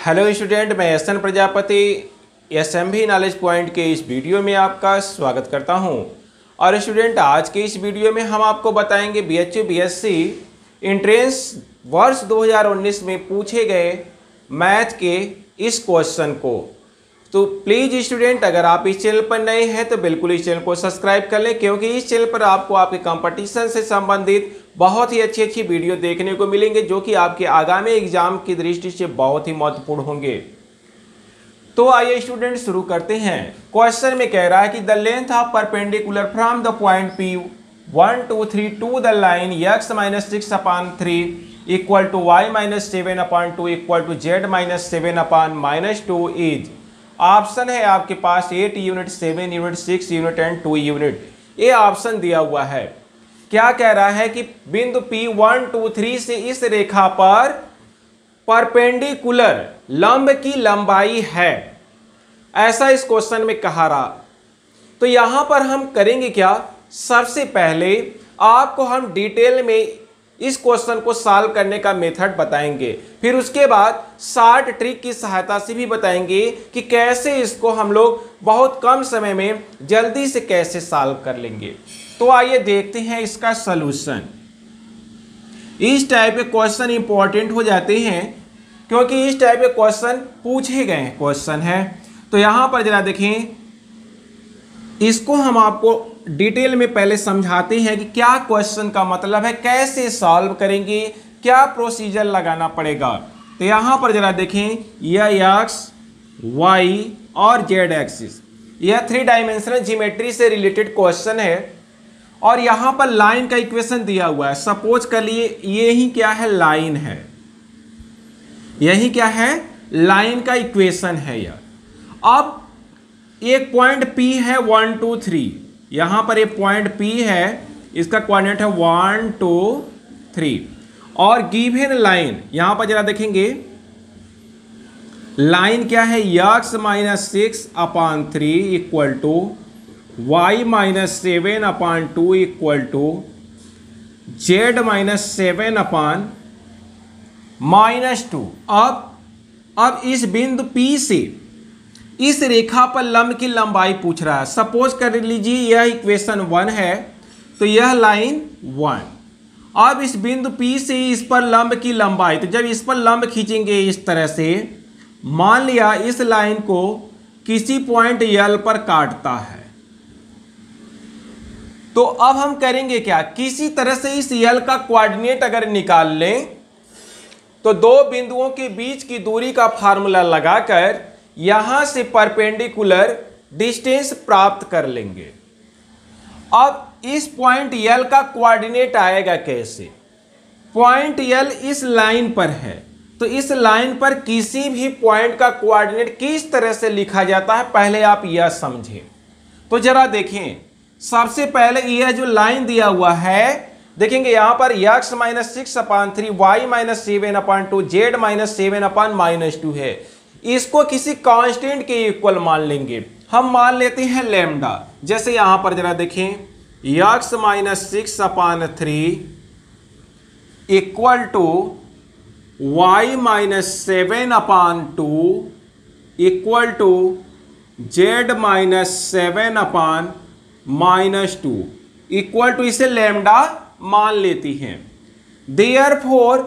Hello student, मैं SN. Prajapati SMB knowledge point के इस वीडियो में आपका स्वागत करता हूं। और स्टूडेंट, आज के इस वीडियो में हम आपको बताएंगे बीएचयू बीएससी एंट्रेंस वर्ष 2019 में पूछे गए मैथ के इस क्वेश्चन को। तो प्लीज़ स्टूडेंट, अगर आप इस चैनल पर नए हैं तो बिल्कुल इस चैनल को सब्सक्राइब कर लें, क्योंकि इस चैनल पर आपको आपके कंपटीशन से संबंधित बहुत ही अच्छी वीडियो देखने को मिलेंगे, जो कि आपके आगामी एग्जाम की दृष्टि से बहुत ही महत्वपूर्ण होंगे। तो आइए स्टूडेंट शुरू करते हैं। क्वेश्चन में कह रहा है कि the length of perpendicular from the point P 1 2 3 to the line x-6/3 equal to y-7/2 equal to z-7/-2 is. Option है आपके पास 8 unit, 7 unit, 6 unit and 2 unit. ये ऑप्शन दिया हुआ है। क्या कह रहा है कि बिंदु P1 2 3 से इस रेखा पर परपेंडिकुलर लंब की लंबाई है, ऐसा इस क्वेश्चन में कहा रहा। तो यहां पर हम करेंगे क्या, सबसे पहले आपको हम डिटेल में इस क्वेश्चन को सॉल्व करने का मेथड बताएंगे, फिर उसके बाद शॉर्ट ट्रिक की सहायता से भी बताएंगे कि कैसे इसको हम लोग बहुत कम समय में जल्दी से कैसे सॉल्व कर लेंगे। तो आइए देखते हैं इसका सलूशन। इस टाइप के क्वेश्चन इंपॉर्टेंट हो जाते हैं, क्योंकि इस टाइप के क्वेश्चन पूछे गए क्वेश्चन है। तो यहां पर जरा देखें, इसको हम आपको डिटेल में पहले समझाते हैं कि क्या क्वेश्चन का मतलब है, कैसे सॉल्व करेंगे, क्या प्रोसीजर लगाना पड़ेगा। तो यहां पर जरा देखें, यह एक्स, वाई और जेड एक्सिस, यह 3 डायमेंशनल ज्योमेट्री से रिलेटेड क्वेश्चन है। और यहां पर लाइन का इक्वेशन दिया हुआ है। सपोज कर लिए यही क्या है, लाइन है, यही क्या है, लाइन का इक्वेशन है यह। अब एक पॉइंट P है 1 2 3, यहां पर एक पॉइंट P है, इसका कोऑर्डिनेट है 1 2 3। और गिवन लाइन यहां पर जरा देखेंगे, लाइन क्या है, x-6/3 equal to y-7/2 equal to z-7/-2। अब इस बिंदु P से इस रेखा पर लंब की लंबाई पूछ रहा है। सपोज कर लीजिए यह इक्वेशन 1 है, तो यह लाइन 1। अब इस बिंदु P से इस पर लंब की लंबाई, तो जब इस पर लंब खींचेंगे इस तरह से, मान लिया इस लाइन को किसी पॉइंट L पर काटता है, तो अब हम करेंगे क्या, किसी तरह से इस L का कोऑर्डिनेट अगर निकाल लें तो दो बिंदुओं के बीच की दूरी का फार्मूला लगाकर यहां से परपेंडिकुलर डिस्टेंस प्राप्त कर लेंगे। अब इस पॉइंट L का कोऑर्डिनेट आएगा कैसे, पॉइंट L इस लाइन पर है, तो इस लाइन पर किसी भी पॉइंट का कोऑर्डिनेट किस तरह से लिखा जाता है, पहले आप यह समझें। तो जरा देखें, सबसे पहले यह जो लाइन दिया हुआ है, देखेंगे यहां पर x-6/3 y-7/2 z-7/-2 है। इसको किसी कांस्टेंट के इक्वल मान लेंगे। हम मान लेते हैं लैम्डा। जैसे यहां पर जरा देखें, x-6/3 equal to y-7/2 equal to z-7/-2 equal to, इसे लैम्डा मान लेती हैं। Therefore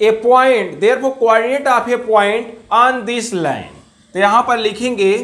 coordinate of a point on this line, तो यहां पर लिखेंगे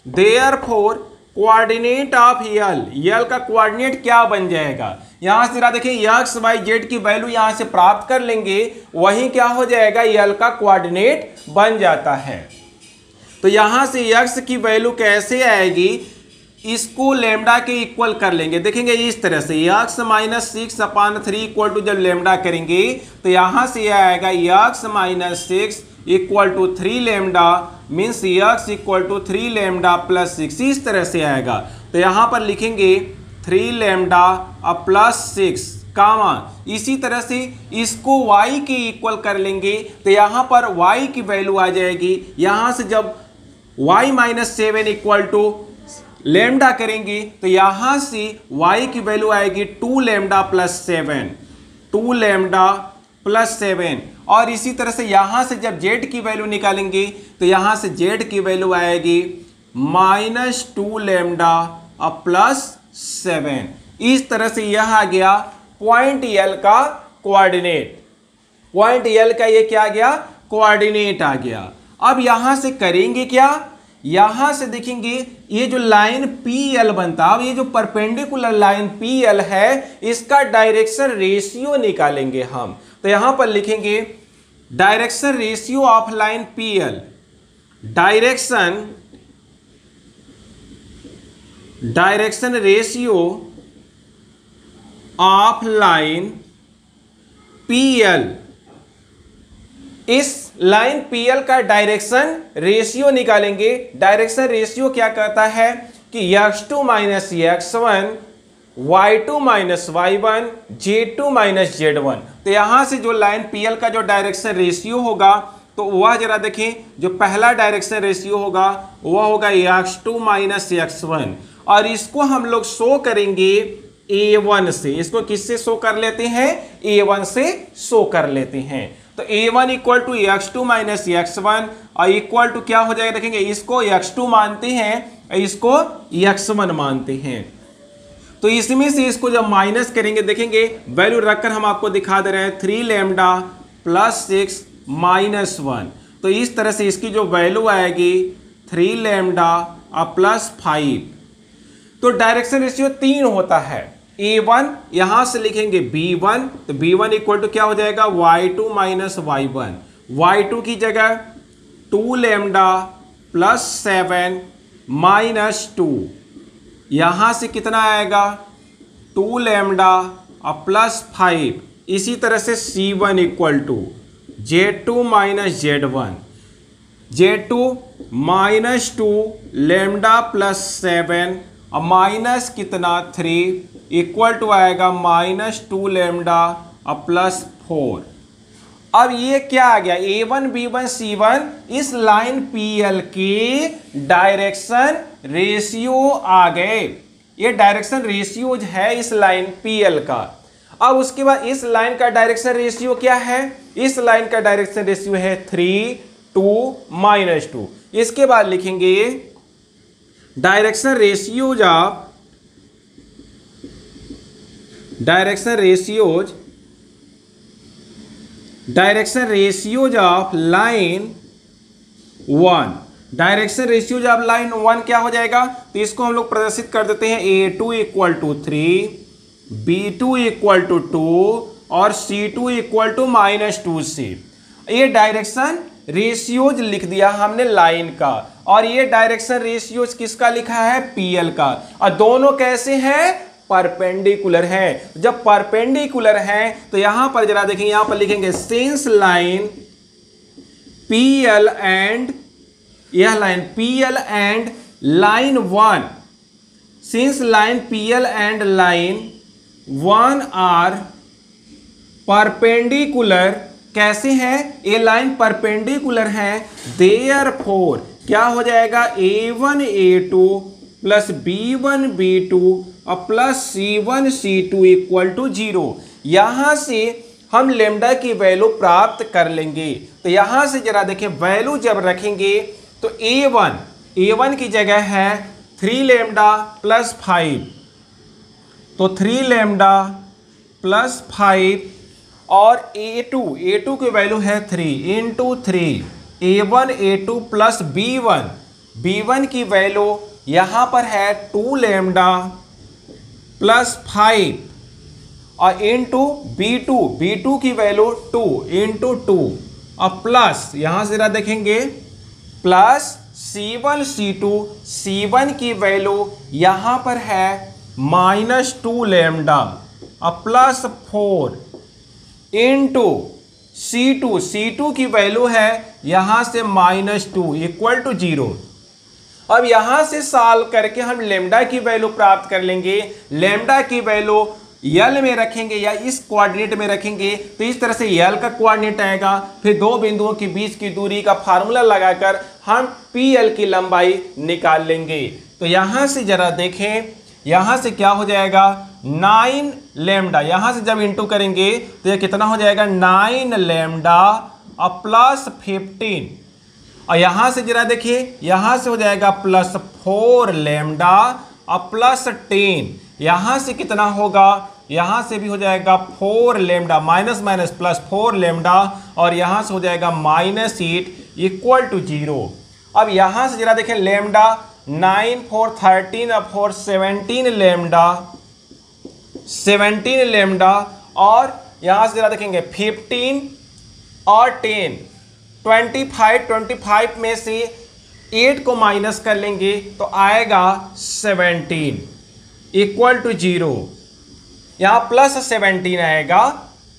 देयरफॉर कोऑर्डिनेट ऑफ L का कोऑर्डिनेट क्या बन जाएगा। यहां से जरा देखिए, x y z की वैल्यू यहां से प्राप्त कर लेंगे, वही क्या हो जाएगा, L का कोऑर्डिनेट बन जाता है। तो यहां से x की वैल्यू कैसे आएगी, इसको लेमडा के इक्वल कर लेंगे। देखेंगे इस तरह से x-6/3 इक्वल टू, जब लेमडा करेंगे तो यहां से यह आएगा x-6 equal to 3 lambda, means x equal to 3 lambda plus 6, इस तरह से आएगा। तो यहां पर लिखेंगे 3 लेमडा और प्लस 6 कामा, इसी तरह से इसको y के इक्वल कर लेंगे, तो यहां पर y की वैल्यू आ जाएगी। यहां से जब y-7 इक्वल टू लेमडा करेंगे तो यहां से y की वैल्यू आएगी 2 लेमडा प्लस 7, 2 लेमडा प्लस 7, और इसी तरह से यहां से जब z की वैल्यू निकालेंगे तो यहां से z की वैल्यू आएगी -2 लैम्डा प्लस 7। इस तरह से यह आ गया पॉइंट L का कोऑर्डिनेट। पॉइंट L का ये क्या आ गया, कोऑर्डिनेट आ गया। अब यहां से करेंगे क्या, यहां से देखेंगे ये जो लाइन PL बनता, अब ये जो परपेंडिकुलर लाइन PL है इसका डायरेक्शन रेशियो निकालेंगे हम। तो यहां पर लिखेंगे direction ratio of line PL, direction ratio of line PL। इस लाइन PL का डायरेक्शन रेशियो निकालेंगे। डायरेक्शन रेशियो क्या कहता है कि x2 minus x1, y2 minus y1, z2 minus z1। तो यहां से जो लाइन PL का जो डायरेक्शन रेशियो होगा तो वह जरा देखें, जो पहला डायरेक्शन रेशियो होगा वह होगा x2 माइनस x1, और इसको हम लोग शो करेंगे A1 से। इसको किससे शो कर लेते हैं, A1 से शो कर लेते हैं। तो A1 equal to x2 minus x1 और इक्वल टू क्या हो जाएगा, देखेंगे इसको x2 मानते हैं, इसको x1 मानते हैं। तो इसमें से इसको जब माइनस करेंगे, देखेंगे वैल्यू रखकर हम आपको दिखा दे रहे हैं 3 लैम्डा प्लस 6 माइनस 1। तो इस तरह से इसकी जो वैल्यू आएगी 3 लैम्डा प्लस 5। तो डायरेक्शन रेशियो 3 होता है। A1 यहां से लिखेंगे B1, तो B1 इक्वल टू क्या हो जाएगा y2 माइनस y1। y2 की जगह 2 लैम्डा प्लस 7 माइनस 2, यहां से कितना आएगा 2 लैम्डा प्लस 5। इसी तरह से C1 equal to Z2 minus Z1, Z2 minus 2 lambda plus 7 और माइनस कितना 3 इक्वल टू आएगा -2 लैम्डा प्लस 4। अब ये क्या आ गया, A1 B1 C1 इस लाइन PL के डायरेक्शन रेशियो आ गए। ये डायरेक्शन रेशियो है इस लाइन PL का। अब उसके बाद इस लाइन का डायरेक्शन रेशियो क्या है, इस लाइन का डायरेक्शन रेशियो है 3 2 -2। इसके बाद लिखेंगे direction ratios of line 1। Direction ratios of line 1 क्या हो जाएगा, तो इसको हम लोग प्रदर्शित कर देते हैं A2 equal to 3, B2 equal to 2 और C2 इक्वल टू -2C। ये डायरेक्शन रेशियोज लिख दिया हमने लाइन का, और ये डायरेक्शन रेशियोज किसका लिखा है, PL का। और दोनों कैसे हैं, परपेंडिकुलर है। जब परपेंडिकुलर है तो यहां पर जरा देखेंगे, यहां पर लिखेंगे सिंस लाइन PL एंड, यह line PL and line 1, since line PL and line 1 are perpendicular. कैसे हैं, ये लाइन परपेंडिकुलर है, देयरफॉर क्या हो जाएगा A1 A2 plus B1 B2 और plus C1 C2 equal to 0। यहां से हम लेमडा की वैल्यू प्राप्त कर लेंगे। तो यहां से जरा देखें, वैल्यू जब रखेंगे तो A1 की जगह है 3 लैम्डा प्लस 5, तो 3 लैम्डा प्लस 5 और A2 की वैल्यू है 3 into 3, A1 A2 plus B1 की वैल्यू यहां पर है 2 लैम्डा प्लस 5 और इंटू B2 की वैल्यू 2 इंटू 2 और प्लस यहां से जरा देखेंगे प्लस C1 C1 की वैल्यू यहां पर है -2 लैम्डा और प्लस 4 इंटू C2 की वैल्यू है यहां से -2 इक्वल टू 0। अब यहां से सॉल्व करके हम लेमडा की वैल्यू प्राप्त कर लेंगे। लेमडा की वैल्यू L में रखेंगे या इस कोऑर्डिनेट में रखेंगे, तो इस तरह से L का कोऑर्डिनेट आएगा। फिर दो बिंदुओं के बीच की दूरी का फार्मूला लगाकर हम PL की लंबाई निकाल लेंगे। तो यहां से जरा देखें, यहां से क्या हो जाएगा 9 लेमडा, यहां से जब इंटू करेंगे तो ये कितना हो जाएगा 9 लेमडा और प्लस 15, और यहां से जरा देखिए यहां से हो जाएगा प्लस 4 लेमडा और प्लस 10, यहां से कितना होगा, यहां से भी हो जाएगा 4 lambda, minus minus plus 4 lambda, और यहां से हो जाएगा -8 इक्वल टू 0। अब यहां से जरा देखें लेमडा 9 4 13 और 4 17 लेमडा, 17 लेमडा, और यहां से जरा देखेंगे 15 और 10 25 में से 8 को माइनस कर लेंगे तो आएगा 17 इक्वल टू 0, यहाँ प्लस 17 आएगा।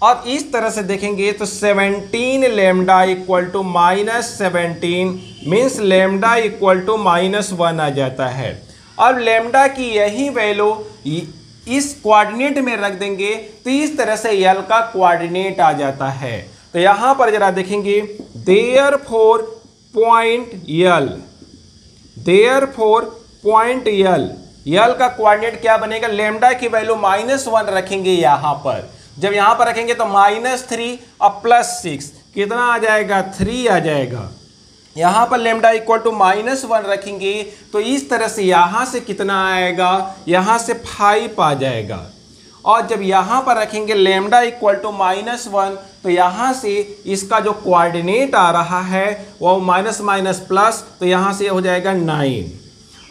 और इस तरह से देखेंगे तो 17 lambda equal to -17 means lambda equal to -1 आ जाता है। अब लेमडा की यही वैल्यू इस कोऑर्डिनेट में रख देंगे तो इस तरह से यल का कोऑर्डिनेट आ जाता है। तो यहां पर जरा देखेंगे देयरफॉर पॉइंट यल का कोऑर्डिनेट क्या बनेगा, लेमडा की वैल्यू -1 रखेंगे यहां पर, जब यहां पर रखेंगे तो -3 और +6 कितना आ जाएगा 3 आ जाएगा। यहां पर लेमडा इक्वल टू -1 रखेंगे तो इस तरह से यहां से कितना आएगा, यहां से 5 आ जाएगा। और जब यहां पर रखेंगे लेमडा इक्वल टू -1 तो यहां से इसका जो कोऑर्डिनेट आ रहा है वो माइनस माइनस प्लस, तो यहां से हो जाएगा 9।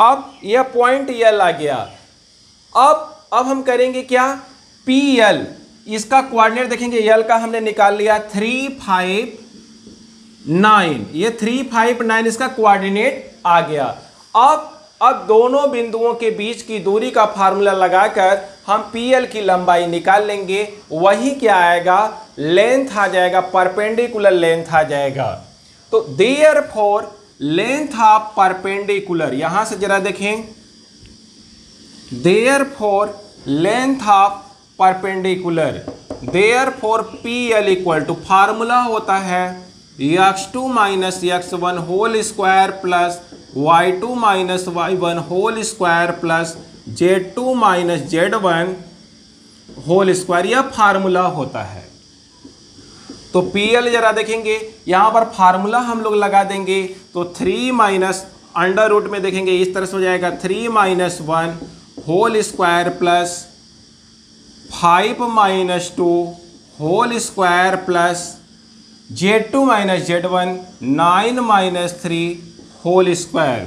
अब यह पॉइंट यल आ गया। अब हम करेंगे क्या, पी यल, इसका कोऑर्डिनेट देखेंगे यल का हमने निकाल लिया 3 5 9, ये 3 5 9 इसका कोऑर्डिनेट आ गया। अब दोनों बिंदुओं के बीच की दूरी का फार्मूला लगाकर हम पीएल की लंबाई निकाल लेंगे, वही क्या आएगा, लेंथ आ जाएगा, परपेंडिकुलर लेंथ आ जाएगा। तो देयरफॉर लेंथ ऑफ परपेंडिकुलर, यहां से जरा देखें, therefore length of perpendicular, therefore PL equal to, formula होता है x2 minus x1 whole square plus y2 minus y1 whole square plus z2 minus z1 whole square, यह formula होता है। तो पीएल जरा देखेंगे यहां पर फार्मूला हम लोग लगा देंगे तो 3 माइनस अंडर रूट में देखेंगे इस तरह से हो जाएगा 3 minus 1 whole square plus 5 minus 2 whole square plus z2 minus z1 9 minus 3 whole square.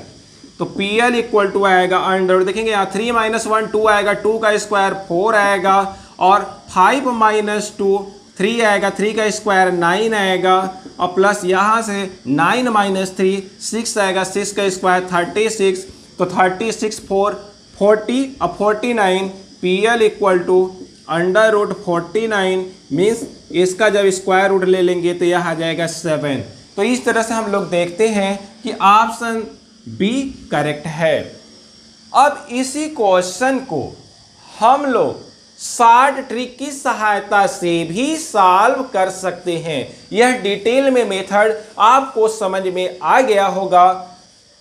तो पीएल इक्वल टू आएगा अंडर, देखेंगे यहाँ 3 माइनस 1 2 आएगा, 2 का स्क्वायर 4 आएगा, और 5 माइनस 2 3 आएगा, 3 का स्क्वायर 9 आएगा, और प्लस यहाँ से 9 माइनस 3 6 आएगा, 6 का स्क्वायर 36, तो 36 4 40 और 49, PL equal to under root 49 means इसका जब स्क्वायर रूट ले लेंगे तो यह आ जाएगा 7। तो इस तरह से हम लोग देखते हैं कि ऑप्शन बी करेक्ट है। अब इसी क्वेश्चन को हम लोग शॉर्ट ट्रिक की सहायता से भी सॉल्व कर सकते हैं। यह डिटेल में मेथड आपको समझ में आ गया होगा।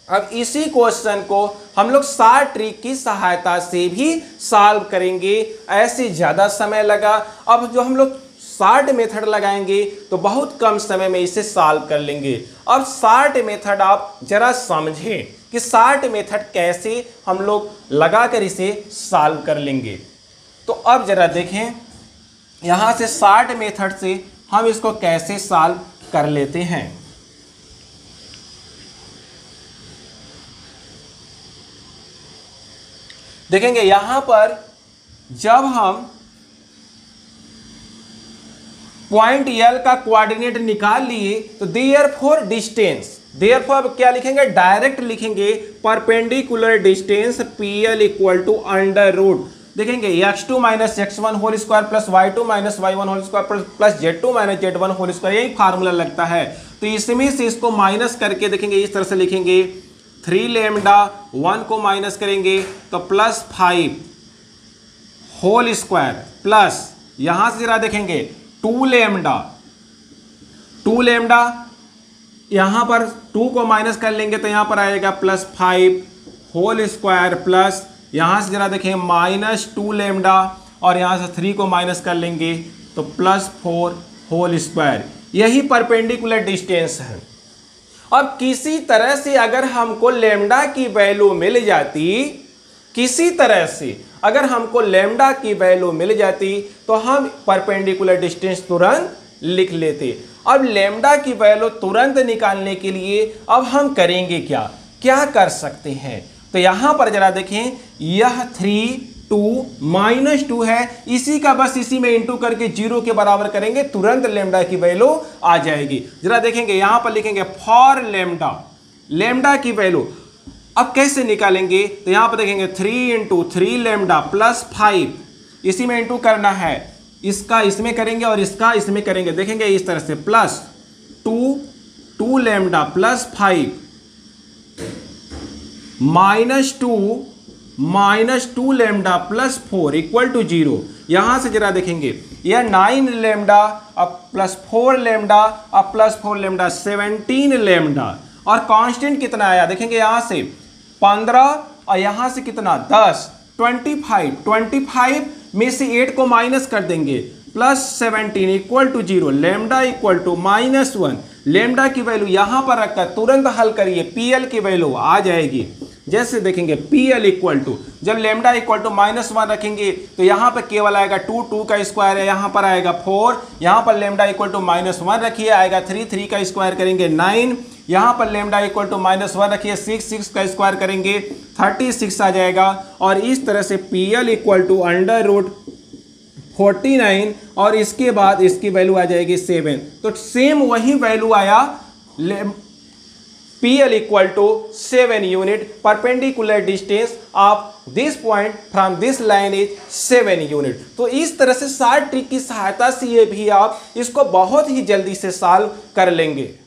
अब इसी क्वेश्चन को हम लोग शॉर्ट ट्रिक की सहायता से भी सॉल्व करेंगे, ऐसे ज़्यादा समय लगा। अब जो हम लोग शॉर्ट मेथड लगाएंगे तो बहुत कम समय में इसे सॉल्व कर लेंगे। अब शॉर्ट मेथड आप जरा समझें कि शॉर्ट मेथड कैसे हम लोग लगाकर इसे सॉल्व कर लेंगे। तो अब जरा देखें यहाँ से शॉर्ट मेथड से हम इसको कैसे सॉल्व कर लेते हैं। देखेंगे यहां पर जब हम पॉइंट यल का कोऑर्डिनेट निकाल लिए तो देयरफॉर डिस्टेंस, देयरफॉर अब क्या लिखेंगे, डायरेक्ट लिखेंगे perpendicular distance PL equal to under root, देखेंगे x2 minus x1 whole square plus y2 minus y1 whole square plus z2 minus z1 whole square, यही फार्मूला लगता है। तो इसमें से इसको माइनस करके देखेंगे इस तरह से लिखेंगे 3 लेमडा, 1 को माइनस करेंगे तो प्लस 5 होल स्क्वायर प्लस यहां से जरा देखेंगे 2 लेमडा, 2 लेमडा, यहां पर 2 को माइनस कर लेंगे तो यहां पर आएगा प्लस 5 होल स्क्वायर प्लस यहाँ से जरा देखें -2 लैम्डा और यहाँ से 3 को माइनस कर लेंगे तो +4 होल स्क्वायर। यही परपेंडिकुलर डिस्टेंस है। अब किसी तरह से अगर हमको लैम्डा की वैल्यू मिल जाती, किसी तरह से अगर हमको लैम्डा की वैल्यू मिल जाती तो हम परपेंडिकुलर डिस्टेंस तुरंत लिख लेते। अब लैम्डा की वैल्यू तुरंत निकालने के लिए अब हम करेंगे क्या, क्या कर सकते हैं? तो यहां पर जरा देखें, यह 3 2 -2 है, इसी का बस इसी में इंटू करके 0 के बराबर करेंगे, तुरंत लैम्डा की वैल्यू आ जाएगी। जरा देखेंगे यहां पर लिखेंगे फॉर लैम्डा, लैम्डा की वैल्यू अब कैसे निकालेंगे? तो यहां पर देखेंगे 3 × 3 लैम्डा +5, इसी में इंटू करना है, इसका इसमें करेंगे और इसका इसमें करेंगे। देखेंगे इस तरह से +2 लैम्डा +5 -2 लैम्डा +4 = 0। यहां से जरा देखेंगे यह 9 लैम्डा अब +4 लैम्डा अब +4 लैम्डा 17 लैम्डा, और कांस्टेंट कितना आया? देखेंगे यहां से 15 और यहां से कितना 10 25 में से 8 को माइनस कर देंगे +17 = 0, लैम्डा = -1। लैम्डा की वैल्यू यहां पर रखकर तुरंत हल करिए, पीएल की वैल्यू आ जाएगी। जैसे देखेंगे पीएल जब लैम्डा -1 रखेंगे तो यहां पर केवल आएगा 2 का स्क्वायर है, यहां पर आएगा 4, यहां पर लैम्डा -1 रखिए आएगा 3 का स्क्वायर करेंगे 9, यहां पर लैम्डा -1 रखिए 6 का स्क्वायर करेंगे 36 आ जाएगा। और इस तरह से पीएल √49 और इसके बाद इसकी वैल्यू आ जाएगी 7। तो सेम वही वैल्यू आया, PL = 7 unit, perpendicular distance of this point from this line is 7 unit. तो इस तरह से शॉर्ट ट्रिक की सहायता से ये भी आप इसको बहुत ही जल्दी से सॉल्व कर लेंगे।